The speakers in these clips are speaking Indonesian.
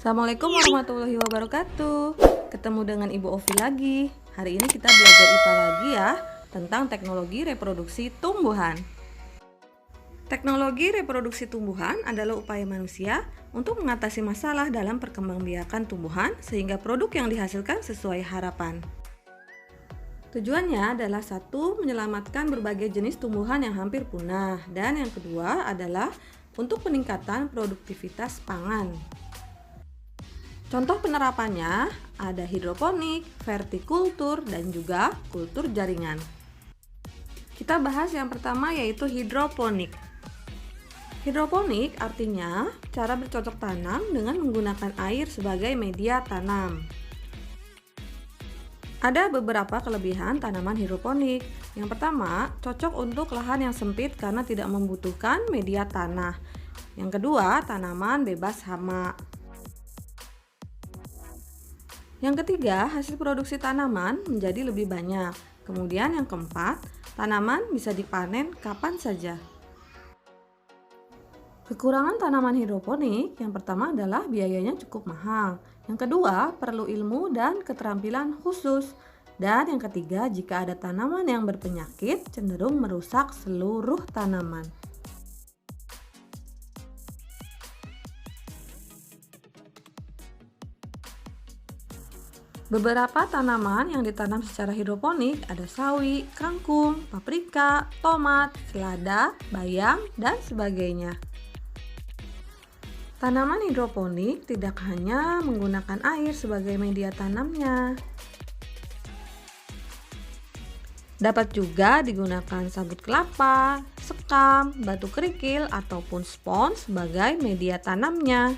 Assalamualaikum warahmatullahi wabarakatuh. Ketemu dengan Ibu Ovi lagi. Hari ini kita belajar IPA lagi ya, tentang teknologi reproduksi tumbuhan. Teknologi reproduksi tumbuhan adalah upaya manusia untuk mengatasi masalah dalam perkembangbiakan tumbuhan sehingga produk yang dihasilkan sesuai harapan. Tujuannya adalah satu, menyelamatkan berbagai jenis tumbuhan yang hampir punah, dan yang kedua adalah untuk peningkatan produktivitas pangan. Contoh penerapannya ada hidroponik, vertikultur, dan juga kultur jaringan. Kita bahas yang pertama yaitu hidroponik. Hidroponik artinya cara bercocok tanam dengan menggunakan air sebagai media tanam. Ada beberapa kelebihan tanaman hidroponik. Yang pertama, cocok untuk lahan yang sempit karena tidak membutuhkan media tanah. Yang kedua, tanaman bebas hama. Yang ketiga, hasil produksi tanaman menjadi lebih banyak. Kemudian yang keempat, tanaman bisa dipanen kapan saja. Kekurangan tanaman hidroponik yang pertama adalah biayanya cukup mahal. Yang kedua, perlu ilmu dan keterampilan khusus. Dan yang ketiga, jika ada tanaman yang berpenyakit, cenderung merusak seluruh tanaman. Beberapa tanaman yang ditanam secara hidroponik ada sawi, kangkung, paprika, tomat, selada, bayam, dan sebagainya. Tanaman hidroponik tidak hanya menggunakan air sebagai media tanamnya. Dapat juga digunakan sabut kelapa, sekam, batu kerikil, ataupun spons sebagai media tanamnya.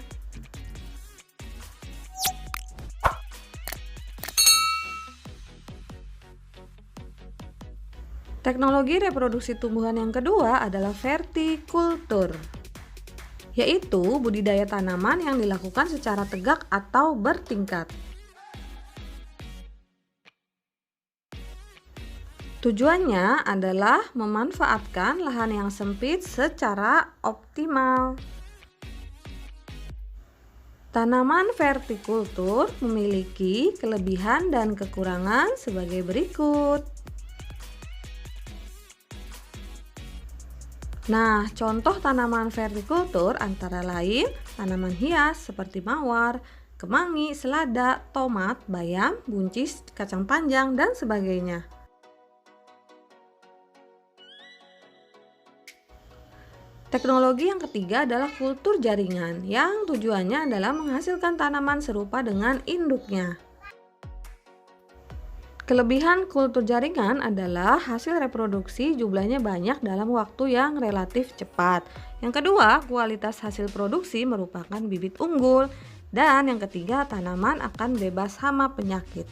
Teknologi reproduksi tumbuhan yang kedua adalah vertikultur, yaitu budidaya tanaman yang dilakukan secara tegak atau bertingkat. Tujuannya adalah memanfaatkan lahan yang sempit secara optimal. Tanaman vertikultur memiliki kelebihan dan kekurangan sebagai berikut. Nah, contoh tanaman vertikultur antara lain tanaman hias seperti mawar, kemangi, selada, tomat, bayam, buncis, kacang panjang, dan sebagainya. Teknologi yang ketiga adalah kultur jaringan, yang tujuannya adalah menghasilkan tanaman serupa dengan induknya. Kelebihan kultur jaringan adalah hasil reproduksi jumlahnya banyak dalam waktu yang relatif cepat. Yang kedua, kualitas hasil produksi merupakan bibit unggul. Dan yang ketiga, tanaman akan bebas hama penyakit.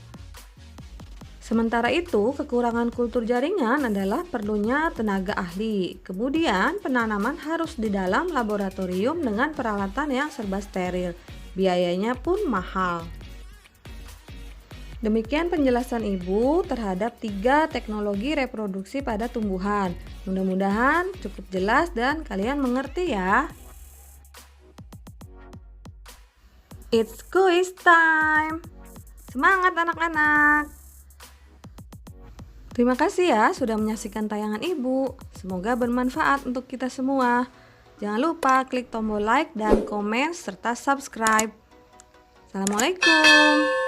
Sementara itu, kekurangan kultur jaringan adalah perlunya tenaga ahli. Kemudian, penanaman harus di dalam laboratorium dengan peralatan yang serba steril. Biayanya pun mahal. Demikian penjelasan Ibu terhadap 3 teknologi reproduksi pada tumbuhan. Mudah-mudahan cukup jelas dan kalian mengerti ya. It's quiz time. Semangat anak-anak. Terima kasih ya sudah menyaksikan tayangan Ibu. Semoga bermanfaat untuk kita semua. Jangan lupa klik tombol like dan komen serta subscribe. Assalamualaikum.